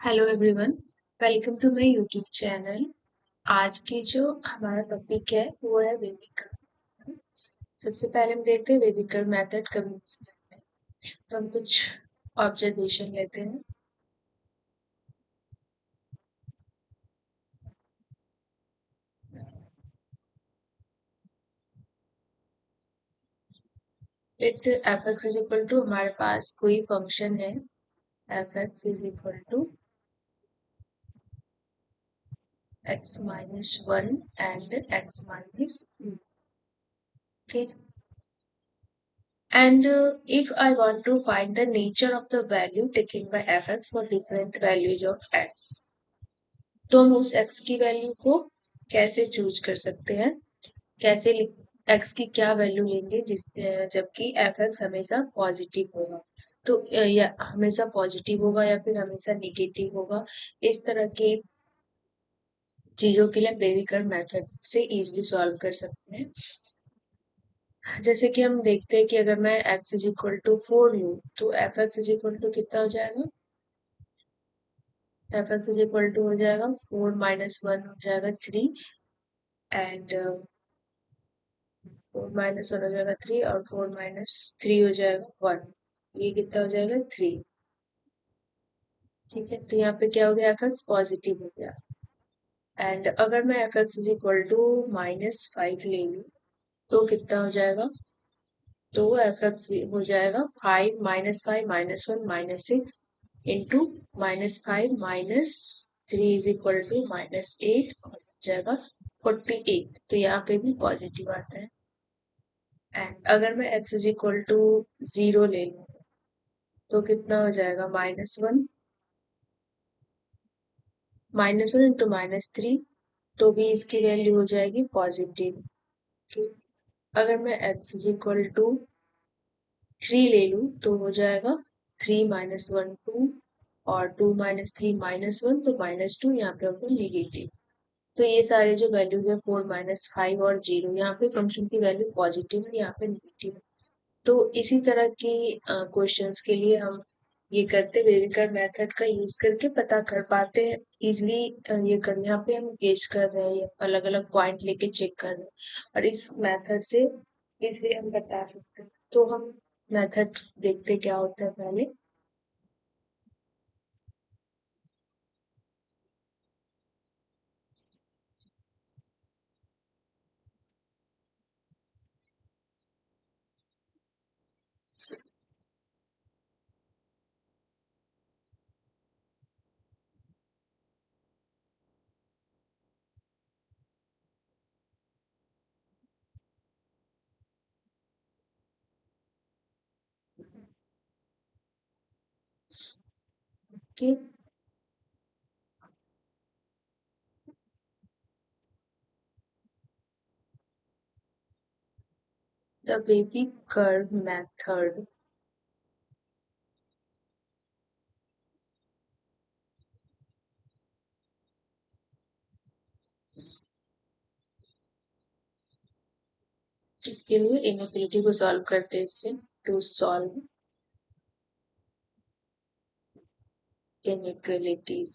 Hello everyone, welcome to my YouTube channel. आज की जो हमारा टॉपिक है वो है वेविकर। सबसे पहले हम देखते हैं वेविकर मेथड कब यूज करते हैं। तो हम कुछ ऑब्जर्वेशन लेते हैं। It f x is equal to हमारे पास कोई फंक्शन है f x is equal to x minus one and x minus two. Okay. And if I want to find the nature of the value taken by fx for different values of x, तो हम उस x की value को कैसे choose कर सकते हैं, कैसे x की क्या वैल्यू लेंगे जिस जबकि fx हमेशा पॉजिटिव होगा। तो या हमेशा पॉजिटिव होगा या फिर हमेशा निगेटिव होगा। इस तरह के चीजों के लिए बेविकर मेथड से इजीली सॉल्व कर सकते हैं। जैसे कि हम देखते हैं कि अगर मैं x इज इक्वल टू 4 लूँ तो f x is equal to कितना हो जाएगा। F x is equal to हो जाएगा 4 माइनस वन हो जाएगा 3 एंड 4 माइनस वन हो जाएगा 3 और 4 माइनस 3 हो जाएगा 1। ये कितना हो जाएगा 3। ठीक है, तो यहाँ पे क्या हो गया एफ एक्स पॉजिटिव हो गया। एंड अगर मैं f x is equal to -5 ले लूँ तो कितना हो जाएगा। तो एफ एक्स हो जाएगा 5 -5 -1 -6 इंटू -5 -3 इज इक्वल टू -8 और हो जाएगा 48। तो यहाँ पे भी पॉजिटिव आता है। एंड अगर मैं x इज इक्वल टू 0 ले लूँ तो कितना हो जाएगा -1 इंटू -3। तो भी इसकी वैल्यू हो जाएगी पॉजिटिव। अगर मैं x इज इक्वल टू 3 ले लूँ तो हो जाएगा 3 -1 2 और 2 -3 -1 तो -2 यहाँ पे होगा निगेटिव। तो ये सारे जो वैल्यूज है 4 -5 और 0, यहाँ पे फंक्शन की वैल्यू पॉजिटिव है, यहाँ पे निगेटिव है। तो इसी तरह की क्वेश्चंस के लिए हम ये करते वेविकर मेथड का यूज करके पता कर पाते हैं इजिली। ये कर यहाँ पे हम गेज कर रहे हैं, अलग अलग पॉइंट लेके चेक कर रहे हैं और इस मेथड से इजिली हम बता सकते हैं। तो हम मेथड देखते क्या होता है पहले। कि द बेबी कर्व मेथड इसके लिए इनइक्वालिटी को सॉल्व करते हैं इससे। टू सॉल्व इनइक्वालिटीज,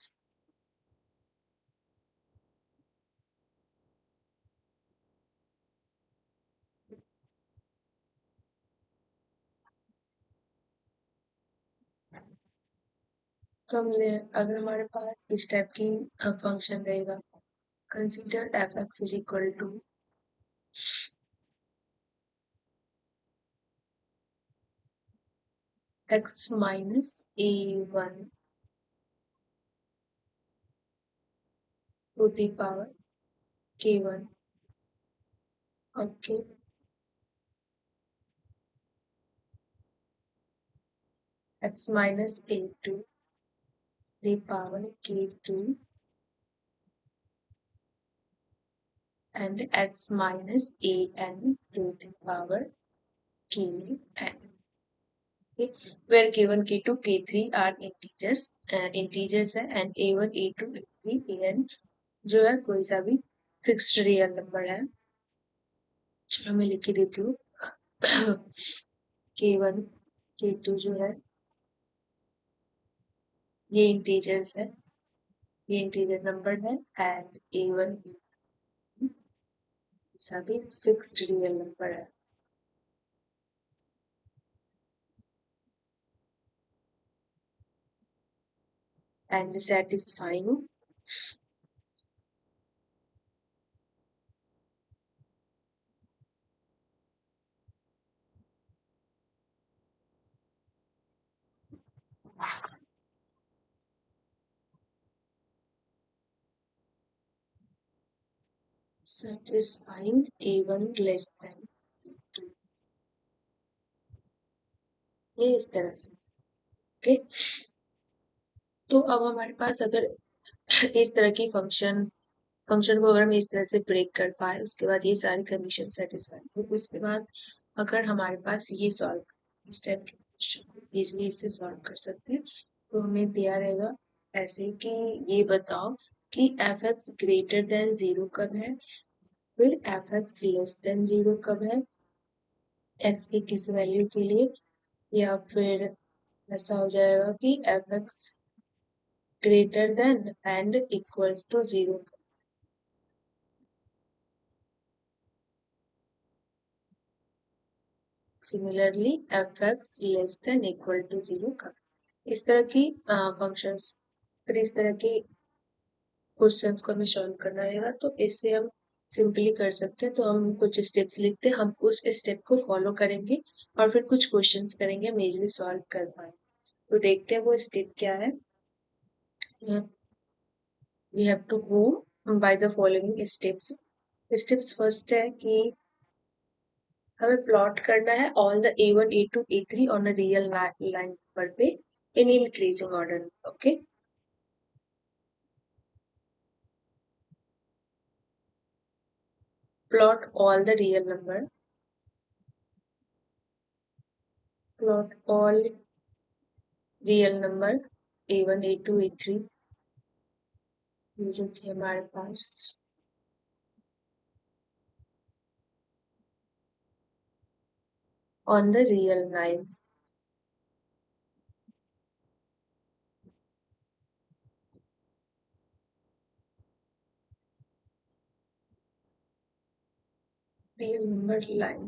तो हमने अगर हमारे पास इस टाइप की फंक्शन रहेगा, consider f x is equal to x minus a1 to the power k1। Okay, x minus a2 the power k2 and x minus an to the power kn, okay, where k1 k2 k3 are integers है and a1 a2 a3 an जो है कोई सा भी fixed real number है। चलो मैं लिख के देती हूँ। k1 k2 जो है ये इंटीजर्स है ये इंटीजर नंबर है एंड A1 सभी फिक्स्ड रियल नंबर है। And satisfying satisfying A1 less than 2, ये इस तरह से। ओके, तो अब हमारे पास अगर इस तरह की फंक्शन को अगर हम इस तरह से ब्रेक कर पाए, उसके बाद ये सारी कंडीशन सेटिस्फाई, तो उसके बाद अगर हमारे पास ये सॉल्व इस टाइप के क्वेश्चन को इजिली इससे सॉल्व कर सकते हैं, तो हमें दिया रहेगा ऐसे कि ये बताओ कि f x greater than zero कब है, फिर F x less than zero कब है एक्स की किस वैल्यू के लिए, या फिर ऐसा हो जाएगा कि f x greater than and equals to zero. Similarly f x less than equal to zero का, इस तरह की फंक्शंस, फिर इस तरह के क्वेश्चंस को हमें सॉल्व करना रहेगा। तो इससे हम सिंपली कर सकते हैं, तो हम कुछ स्टेप्स लिखते हैं, हम उस स्टेप को फॉलो करेंगे और फिर कुछ क्वेश्चंस करेंगे, हम इजीली सॉल्व कर पाए। तो देखते हैं वो स्टेप क्या है। We have to go by the following steps. Steps first है कि हमें प्लॉट करना है all the A1 A2 A3 on a real line पर पे in increasing order. Okay, plot all the real number, plot all real number A1 A2 A3, ये जो थी हमारे पास on the real line, real number line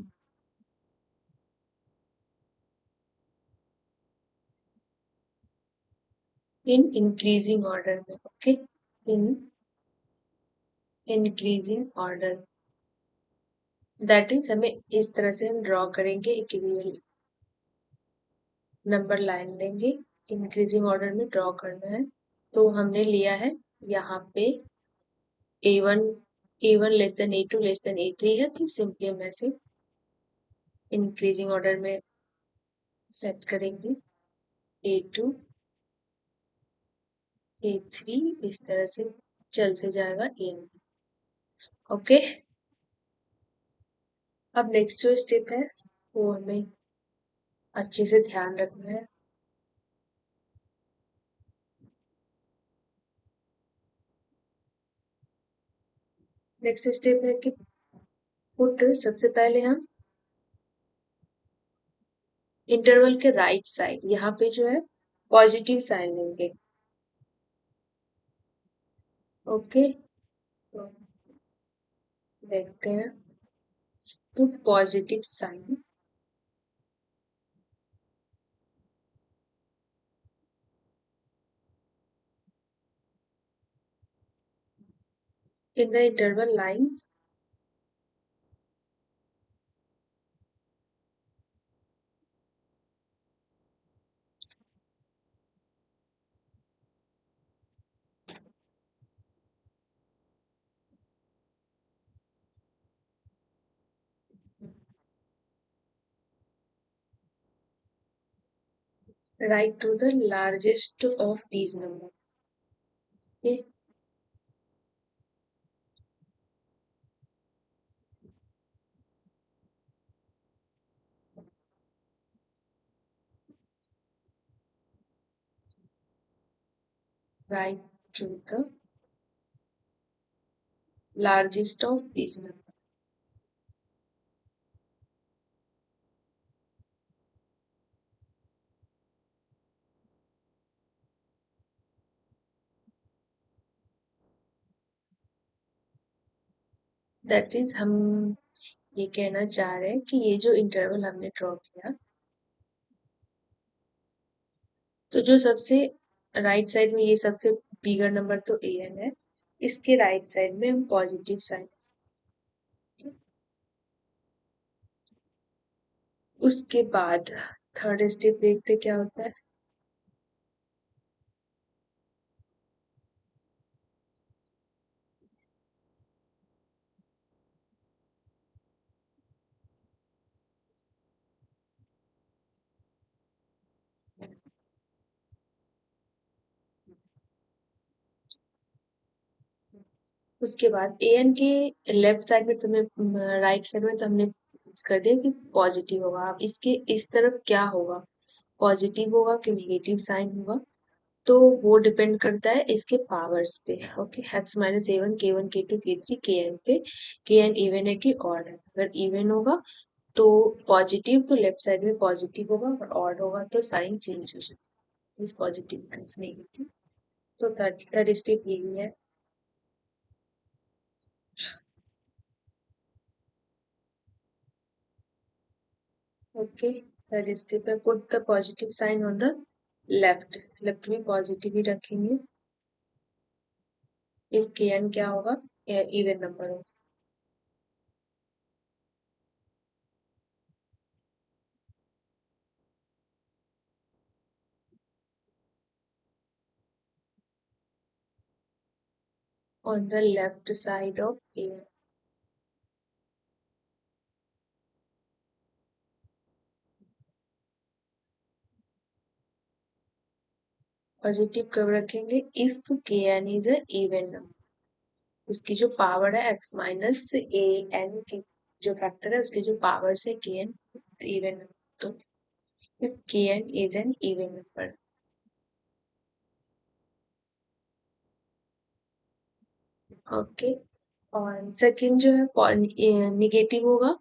in increasing order में। Okay, in increasing order, that is हमें इस तरह से हम ड्रॉ करेंगे, एक रियल नंबर लाइन लेंगे, इंक्रीजिंग ऑर्डर में ड्रॉ करना है। तो हमने लिया है यहाँ पे A1 A1 less than A2 less than A3 है, तो सिंपली हम ऐसे इंक्रीजिंग ऑर्डर में सेट करेंगे A2 A3, इस तरह से चलते जाएगा एन। ओके, अब नेक्स्ट जो स्टेप है वो हमें अच्छे से ध्यान रखना है। नेक्स्ट स्टेप है कि पुट, सबसे पहले हम इंटरवल के राइट साइड यहाँ पे जो है पॉजिटिव साइन लेंगे। ओके, तो देखते हैं, put positive sign in the interval line right to the largest of these number. Right to the largest of these number. That is हम ये कहना चाह रहे हैं कि ये जो इंटरवल हमने ड्रॉ किया, तो जो सबसे राइट साइड में ये सबसे बिगर नंबर तो ए एन है, इसके राइट साइड में हम पॉजिटिव साइन, उसके बाद थर्ड स्टेप देखते क्या होता है। उसके बाद ए एन के लेफ्ट साइड में तुम्हें, राइट साइड में तो हमने fix कर दिया कि पॉजिटिव होगा। अब इसके इस तरफ क्या होगा, पॉजिटिव होगा कि नेगेटिव साइन होगा, तो वो डिपेंड करता है इसके पावर्स पे। Okay, x minus a one, के वन, के टू, के थ्री, के एन पे। के एन इवन है कि ऑड है। अगर इवन होगा तो पॉजिटिव, तो लेफ्ट साइड में पॉजिटिव होगा, और ऑड होगा तो साइन चेंज हो जाएगा, इस पॉजिटिव माइनस नेगेटिव। तो थर्ड थर्ड स्टेप यही है। ओके, थर्ड स्टेप है put the positive sign on the left. Left में पॉजिटिव ही रखेंगे। इफ के एन क्या होगा, इवन नंबर होगा। On the left side of a, positive कब रखेंगे, if k n is a even number. उसकी जो पावर है एक्स माइनस ए एन की जो फैक्टर है, उसके जो पावर है के एन इवन नंबर, तो if k n is an even number. Okay, और सेकंड जो है निगेटिव होगा,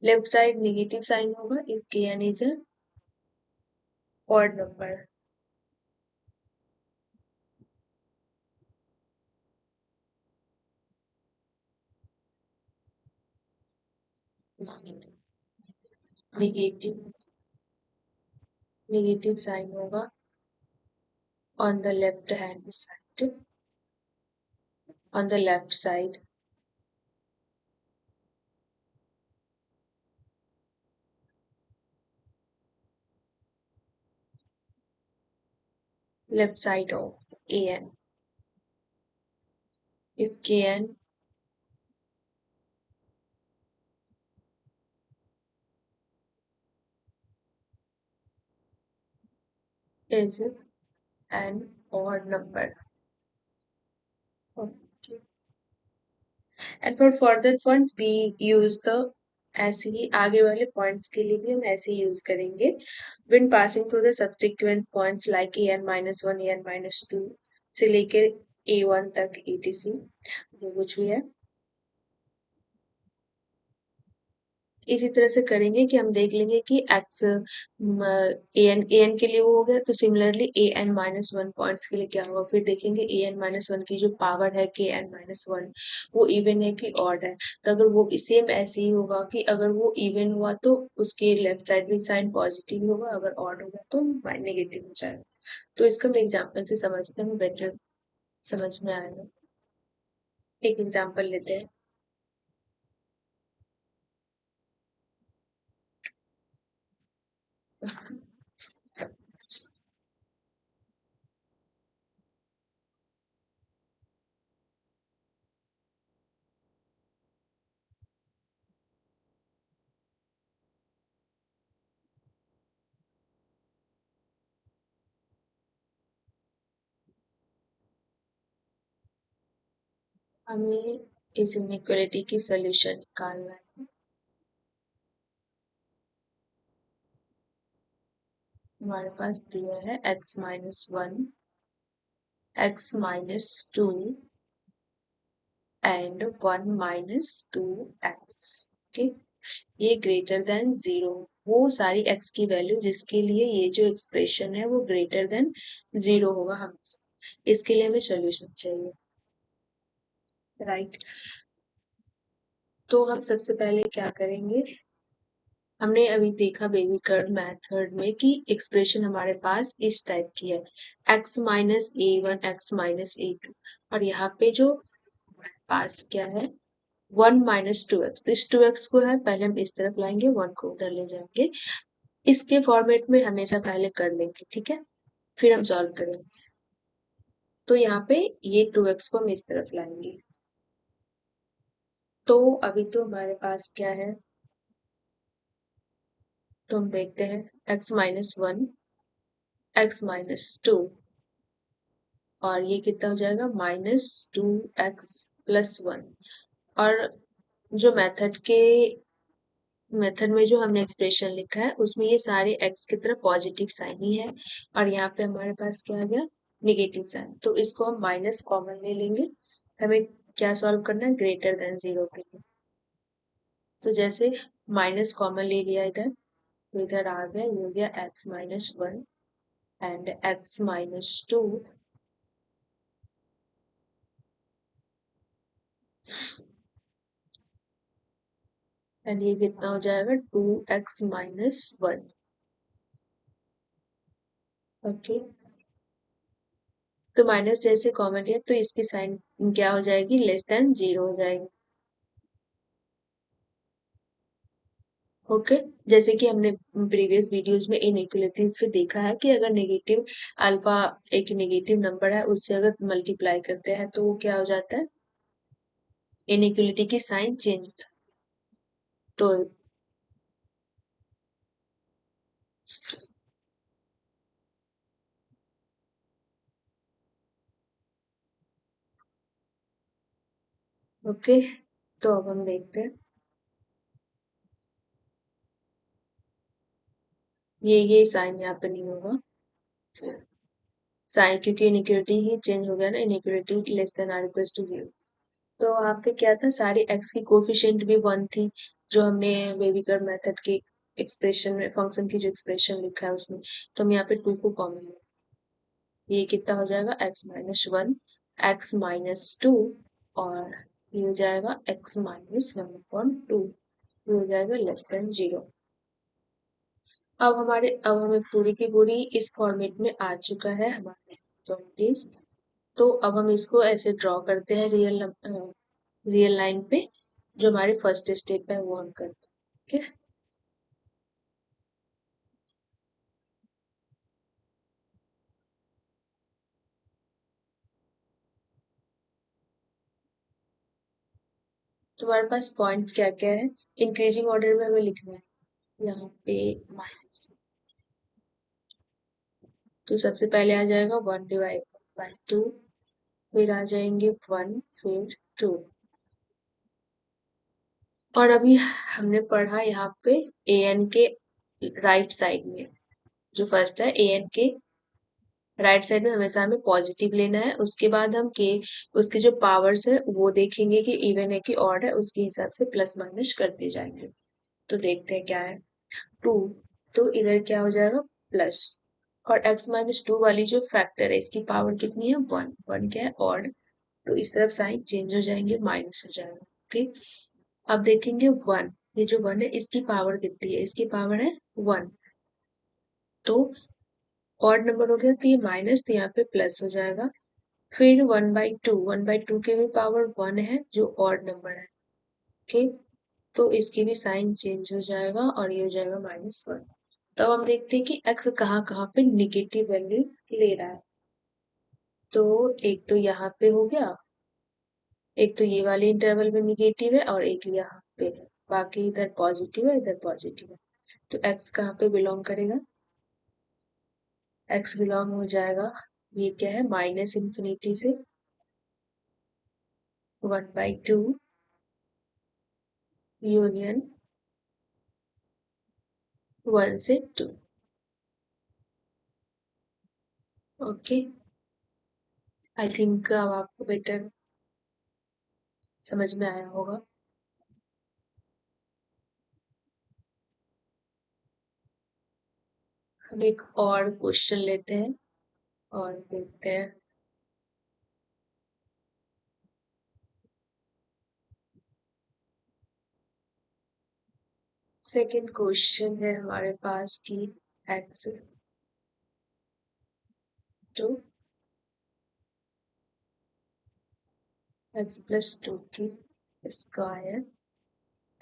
लेफ्ट साइड निगेटिव साइन होगा if k n is a odd number. Negative negative sign होगा on the left hand side, on the left side, left side of an. If kn is an odd number. Okay. And for further points we use the, ऐसे ही आगे वाले points के लिए भी हम ऐसे ही use करेंगे। when passing through the subsequent points like an minus one, an minus two से लेकर a वन तक etc, जो कुछ भी है इसी तरह से करेंगे कि हम देख लेंगे कि एक्स ए एन के लिए वो हो गया, तो similarly A N minus one points के लिए क्या होगा, फिर देखेंगे ए एन माइनस वन की जो पावर है के एन माइनस वन, वो इवन है कि ऑड है। तो अगर वो सेम ऐसे ही होगा कि अगर वो इवन हुआ तो उसके लेफ्ट साइड में साइन पॉजिटिव होगा, अगर ऑड होगा तो नेगेटिव हो जाएगा। तो इसका हम एग्जाम्पल से समझते हैं, बेटर समझ में आएगा। एक एग्जाम्पल लेते हैं। हमें इस इनइक्वालिटी की सोल्यूशन निकालना है। हमारे पास दिया है x minus one, x minus to and one minus two x. Okay, ये ग्रेटर देन जीरो, वो सारी x की वैल्यू जिसके लिए ये जो एक्सप्रेशन है वो ग्रेटर देन जीरो होगा हमेशा, इसके लिए हमें सोल्यूशन चाहिए। राइट, तो हम सबसे पहले क्या करेंगे, हमने अभी देखा बेबी कर्व मेथड में कि एक्सप्रेशन हमारे पास इस टाइप की है, x minus a one x minus a two, और यहाँ पे जो हमारे पास क्या है 1 - 2x, तो इस 2x को है पहले हम इस तरफ लाएंगे, 1 को उधर ले जाएंगे, इसके फॉर्मेट में हमेशा पहले कर लेंगे, ठीक है, फिर हम सॉल्व करेंगे। तो यहाँ पे ये 2x को हम इस तरफ लाएंगे, तो अभी तो हमारे पास क्या है, तो हम देखते हैं x - 1 x - 2, और ये कितना हो जाएगा -2x+1, और जो मेथड में जो हमने एक्सप्रेशन लिखा है उसमें ये सारे x की तरफ पॉजिटिव साइन ही है, और यहाँ पे हमारे पास क्या आ गया निगेटिव साइन, तो इसको हम माइनस कॉमन ले लेंगे, हमें क्या सॉल्व करना है ग्रेटर देन 0 के लिए, तो जैसे माइनस कॉमन ले लिया इधर, तो इधर आ गया, ये हो गया x - 1 एंड x - 2, एंड ये कितना हो जाएगा 2x - 1। ओके, तो माइनस जैसे कॉमन लिया तो इसकी साइन क्या हो जाएगी, लेस देन 0 हो जाएगी। ओके, जैसे कि हमने प्रीवियस वीडियोस में इनइक्वालिटीज पे देखा है कि अगर नेगेटिव अल्फा एक नेगेटिव नंबर है उससे अगर मल्टीप्लाई करते हैं तो वो क्या हो जाता है, इनइक्वालिटी की साइन चेंज, तो ओके, तो अब हम देखते हैं, ये साइन यहाँ पे नहीं होगा, साइन क्योंकि इनइक्वालिटी ही चेंज हो गया ना, inequality less than or equals to 0, तो वहाँ पे क्या था सारी x की कोफिशिएंट भी 1 थी, जो हमने बेबी कर्व मेथड के एक्सप्रेशन में फंक्शन की जो एक्सप्रेशन लिखा है उसमें, तो हम यहाँ पे 2 को कॉमन, ये कितना हो जाएगा x - 1 x - 2, और ये हो जाएगा x - 1/2, ये हो जाएगा लेस देन 0। अब हमें पूरी की पूरी इस फॉर्मेट में आ चुका है हमारे प्रॉपर्टीज, तो अब हम इसको ऐसे ड्रॉ करते हैं रियल लाइन पे, जो हमारे फर्स्ट स्टेप है वो हम करते हैं, ठीक है। तुम्हारे पास पॉइंट्स क्या क्या है, इंक्रीजिंग ऑर्डर में हमें लिखना है, यहाँ पे माइनस, तो सबसे पहले आ जाएगा 1/2, फिर आ जाएंगे 1, फिर 2, और अभी हमने पढ़ा यहाँ पे ए एन के राइट साइड में, जो फर्स्ट है ए एन के राइट साइड में हमेशा हमें पॉजिटिव लेना है, उसके बाद हम के उसके जो पावर्स है वो देखेंगे कि इवन है कि ऑड है, उसके हिसाब से प्लस माइनस करते जाएंगे, तो देखते हैं क्या है 2, तो इधर क्या हो जाएगा प्लस, और x - 2 वाली जो फैक्टर है इसकी पावर कितनी है 1, 1 क्या है ऑड, तो इस तरफ साइन चेंज हो जाएंगे, माइनस हो जाएगा, ओके। अब देखेंगे 1, ये जो 1 है इसकी पावर कितनी है, इसकी पावर है 1, तो ऑड नंबर हो गया तो ये माइनस, तो यहाँ पे प्लस हो जाएगा, फिर 1/2 की भी पावर 1 है जो ऑड नंबर है, ओके, तो इसकी भी साइन चेंज हो जाएगा और ये हो जाएगा -1। तब हम देखते हैं कि x कहाँ कहाँ पे निगेटिव वैल्यू ले रहा है, तो एक तो यहाँ पे हो गया, एक तो ये वाले इंटरवल में निगेटिव है और एक यहाँ पे है, बाकी इधर पॉजिटिव है इधर पॉजिटिव है, तो x कहाँ पे बिलोंग करेगा, x बिलोंग हो जाएगा, ये क्या है -∞ से 1/2 यूनियन 1 से 2, ओके। आई थिंक अब आपको बेटर समझ में आया होगा। हम एक और क्वेश्चन लेते हैं और देखते हैं, सेकंड क्वेश्चन है हमारे पास कि x टू x प्लस 2 की स्क्वायर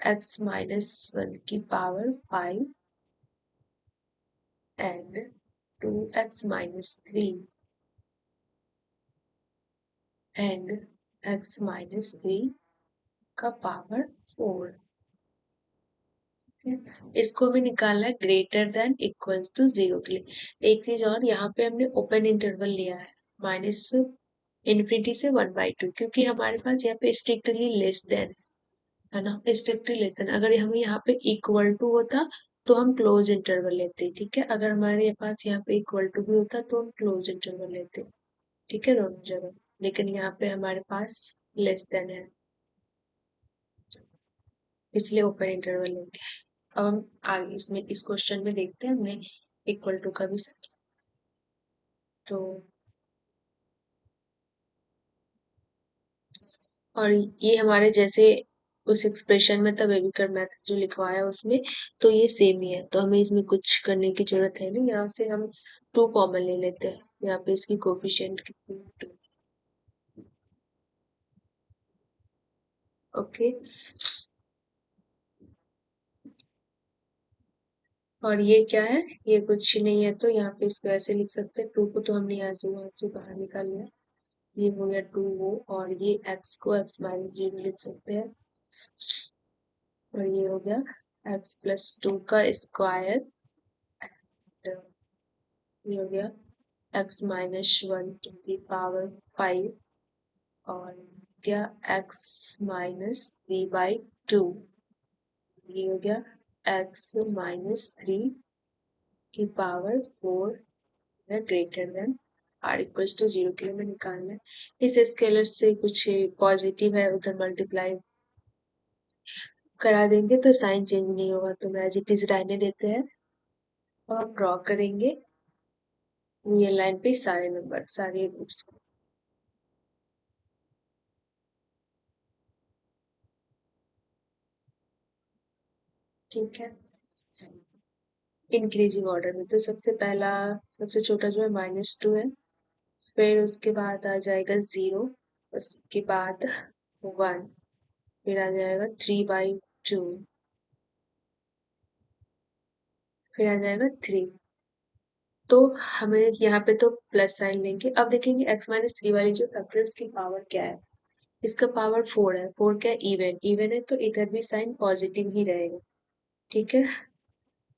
x माइनस 1 की power 5 and 2x minus 3 and x minus 3 का पावर 4। इसको हमें निकालना है ग्रेटर देन इक्वल्स टू 0 के लिए। एक चीज और, यहाँ पे हमने ओपन इंटरवल लिया है माइनस इन्फिनिटी से 1/2, क्योंकि हमारे पास यहाँ पे स्ट्रिक्टली लेस देन है ना, स्ट्रिक्टली लेस देन। अगर हमें यहाँ पे इक्वल टू होता तो हम क्लोज इंटरवल लेते, ठीक है। अगर हमारे पास यहाँ पे इक्वल टू भी होता तो हम क्लोज इंटरवल लेते, ठीक है, दोनों जगह। लेकिन यहाँ पे हमारे पास लेस देन है, इसलिए ओपन इंटरवल लेंगे। अब हम आगे इसमें इस क्वेश्चन में देखते हैं, हमने इक्वल टू का भी सेट। तो और ये हमारे जैसे उस एक्सप्रेशन में था बेबीकर मेथड जो लिखवाया उसमें, तो ये सेम ही है, तो हमें इसमें कुछ करने की जरूरत है नहीं। यहाँ से हम 2 कॉमन ले लेते हैं, यहाँ पे इसकी कोफिशिएंट कितनी है 2। ओके, और ये क्या है, ये कुछ नहीं है, तो यहाँ पे इसको ऐसे लिख सकते हैं। 2 को तो हमने यहाँ से बाहर निकाल लिया, ये हो गया 2 वो, और ये x को x माइनस 0 लिख सकते हैं, और ये हो गया x प्लस 2 का स्क्वायर, ये हो गया x minus 1 to the power 5, और क्या x माइनस 3/2, ये हो गया x माइनस 3 की पावर 4 है greater than or equals to 0 के लिए हमें निकालना है। इस स्केलर से कुछ पॉजिटिव है उधर मल्टीप्लाई करा देंगे तो साइन चेंज नहीं होगा, तो एज इट इज रहने देते हैं। और हम ड्रॉ करेंगे ये लाइन पे सारे नंबर, सारे रूट्स को, ठीक है, इंक्रीजिंग ऑर्डर में। तो सबसे पहला, सबसे छोटा जो है -2 है, फिर उसके बाद आ जाएगा 0, उसके बाद 1, फिर आ जाएगा 3/2, फिर आ जाएगा 3। तो हमें यहाँ पे तो प्लस साइन लेंगे। अब देखेंगे x माइनस 3 वाली जो फैक्टर है उसकी पावर क्या है। इसका पावर 4 है, 4 क्या है, इवन, इवन है तो इधर भी साइन पॉजिटिव ही रहेगा, ठीक है।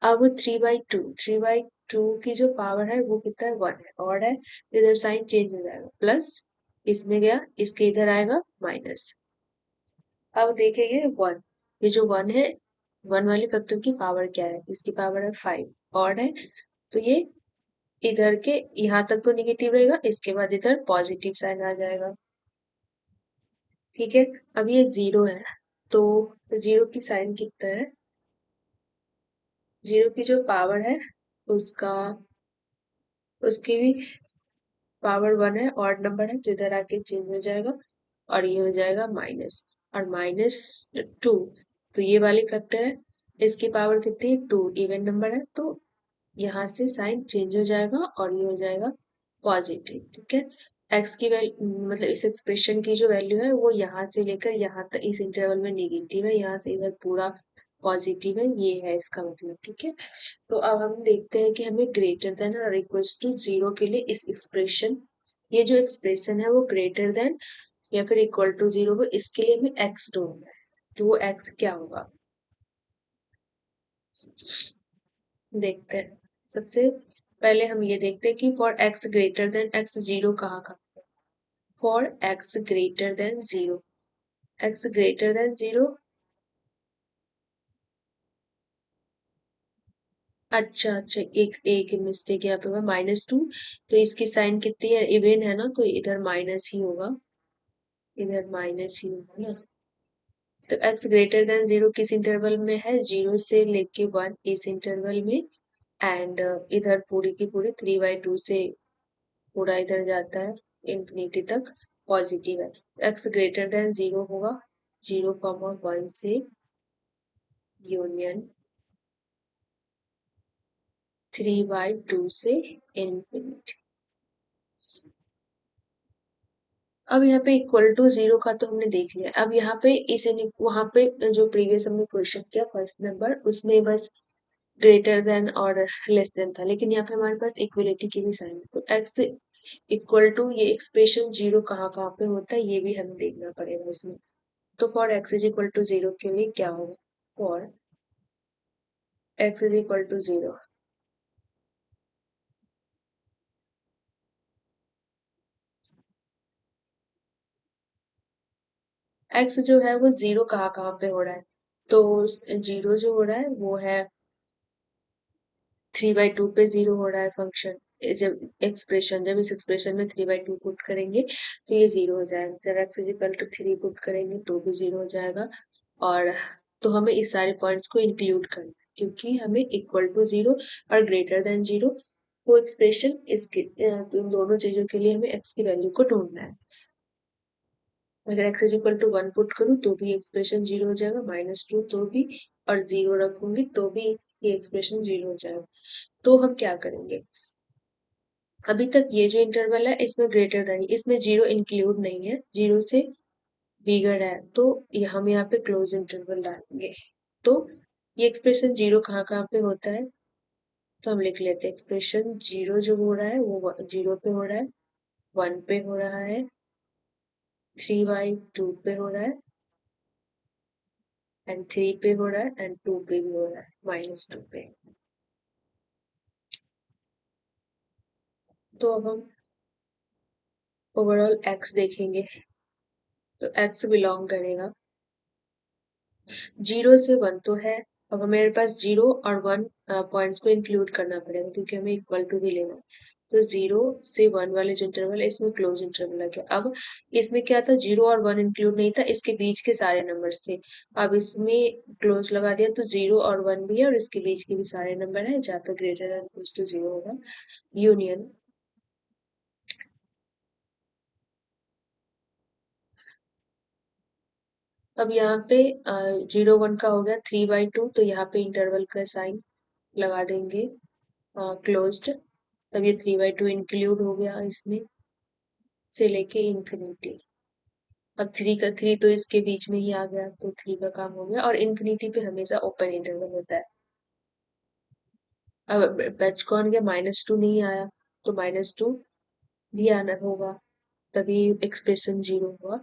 अब 3/2 की जो पावर है वो कितना है, 1 है, और है तो इधर साइन चेंज हो जाएगा, प्लस इसमें गया, इसके इधर आएगा माइनस। अब देखेंगे 1, ये जो 1 है, 1 वाली फैक्टर की पावर क्या है, इसकी पावर है 5, और है तो ये इधर के यहाँ तक तो निगेटिव रहेगा, इसके बाद इधर पॉजिटिव साइन आ जाएगा, ठीक है। अब ये 0 है, तो 0 की साइन कितना है, 0 की जो पावर है उसका, उसकी भी पावर 1 है, ऑड नंबर है तो इधर आके चेंज हो जाएगा, और ये हो जाएगा माइनस, और -2, तो ये वाली फैक्टर है, इसकी पावर कितनी है, 2, इवन नंबर है तो यहाँ से साइन चेंज हो जाएगा, और ये हो जाएगा पॉजिटिव, ठीक है। एक्स की वैल्यू मतलब इस एक्सप्रेशन की जो वैल्यू है वो यहाँ से लेकर यहाँ तक इस इंटरवल में नेगेटिव है, यहाँ से इधर पूरा पॉजिटिव है, ये है इसका मतलब, ठीक है। तो अब हम देखते हैं कि हमें ग्रेटर देन और इक्वल्स टू 0 के लिए इस एक्सप्रेशन, ये जो एक्सप्रेशन है वो ग्रेटर देन या फिर इक्वल टू 0 हो, इसके लिए हमें एक्स ढूंढना है। तो वो एक्स क्या होगा, देखते हैं। सबसे पहले हम ये देखते हैं कि for x greater then x 0 कहाँ का, for x greater then 0, x greater then 0, अच्छा अच्छा, एक एक मिस्टेक यहाँ पे हुआ, -2, तो इसकी साइन कितनी है, इवन है ना, तो इधर माइनस ही होगा, इधर माइनस ही होगा ना। तो x ग्रेटर देन 0 किस इंटरवल में है, 0 से लेके 1 इस इंटरवल में, एंड इधर पूरी की पूरी 3/2 से पूरा इधर जाता है इंफिनिटी तक, पॉजिटिव है। x ग्रेटर देन 0 होगा 0, 1 से यूनियन 3/2 से इन्फिनिटी। अब यहाँ पे इक्वल टू 0 का तो हमने देख लिया। अब यहाँ पे वहां पे जो प्रीवियस हमने क्वेश्चन किया फर्स्ट नंबर, उसमें बस ग्रेटर देन और लेस देन था, लेकिन यहाँ पे हमारे पास इक्वलिटी की भी साइन है। तो x इक्वल टू ये एक्सप्रेशन 0 कहाँ कहाँ पे होता है ये भी हमें देखना पड़ेगा इसमें। तो for x is equal to 0 के लिए क्या होगा? For x is equal to 0, x जो है वो 0 कहाँ कहाँ पे हो रहा है? तो 0 जो हो रहा है वो है 3/2 पे 0 हो रहा है फंक्शन। जब इस एक्सप्रेशन में 3/2 पुट करेंगे तो ये 0 हो जाएगा। जब x is equal to 3 put करेंगे तो भी 0 हो जाएगा। और तो हमें इस सारे पॉइंट्स को इंक्लूड करना है, क्योंकि हमें इक्वल टू 0 और ग्रेटर देन 0 वो एक्सप्रेशन तो इन दोनों चीजों के लिए हमें x की वैल्यू को ढूंढना है। अगर x is equal to 1 put करूँ तो भी एक्सप्रेशन 0 हो जाएगा, -2 तो भी, और 0 रखूंगी तो भी ये एक्सप्रेशन 0 हो जाएगा। तो हम क्या करेंगे? अभी तक ये जो इंटरवल है इसमें ग्रेटर देन, इसमें 0 इंक्लूड नहीं है, 0 से बिगड़ है, तो हम यहाँ पे क्लोज इंटरवल डालेंगे। तो ये एक्सप्रेशन 0 कहाँ कहाँ पे होता है? तो हम लिख लेते हैं एक्सप्रेशन 0 जो हो रहा है वो 0 पे हो रहा है, 1 पे हो रहा है, 3/2 पे हो रहा है, एंड 3 पे हो रहा है, एंड 2 पे भी हो रहा है, -2 पे। तो अब हम ओवरऑल x देखेंगे। तो x बिलोंग करेगा 0 से 1 तो है। अब मेरे पास 0 और 1 पॉइंट्स को इंक्लूड करना पड़ेगा, क्योंकि हमें इक्वल टू भी लेना है। तो 0 से 1 वाले जो इंटरवल है इसमें क्लोज इंटरवल आ गया। अब इसमें क्या था, 0 और 1 इंक्लूड नहीं था, इसके बीच के सारे नंबर्स थे। अब इसमें क्लोज लगा दिया तो 0 और 1 भी है, और इसके बीच के भी सारे नंबर है, जहाँ पे ग्रेटर देन इक्वल टू 0 होगा, यूनियन। अब यहाँ पे 0 1 का हो गया 3/2, तो यहाँ पे इंटरवल का साइन लगा देंगे क्लोज्ड। तब ये 3/2 इंक्लूड हो गया इसमें से लेके इन्फिनिटी। अब 3 तो इसके बीच में ही आ गया, तो 3 का काम हो गया, और इन्फिनिटी पे हमेशा ओपन इंटरवल होता है। अब बच कौन गया, -2 नहीं आया, तो -2 भी आना होगा, तभी एक्सप्रेशन 0 हुआ।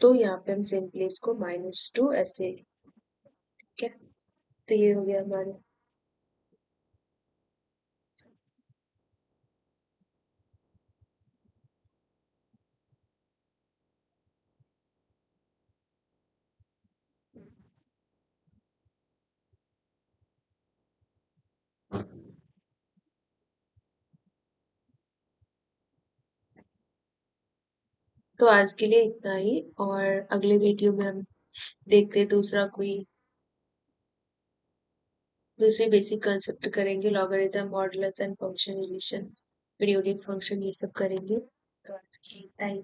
तो यहाँ पे हम सिंपली इसको -2 ऐसे, ठीक है। तो ये हो गया हमारे। तो आज के लिए इतना ही, और अगले वीडियो में हम देखते हैं दूसरी बेसिक कंसेप्ट करेंगे, logarithm, modulus and function relation, periodic function, ये सब करेंगे। तो आज की टाइम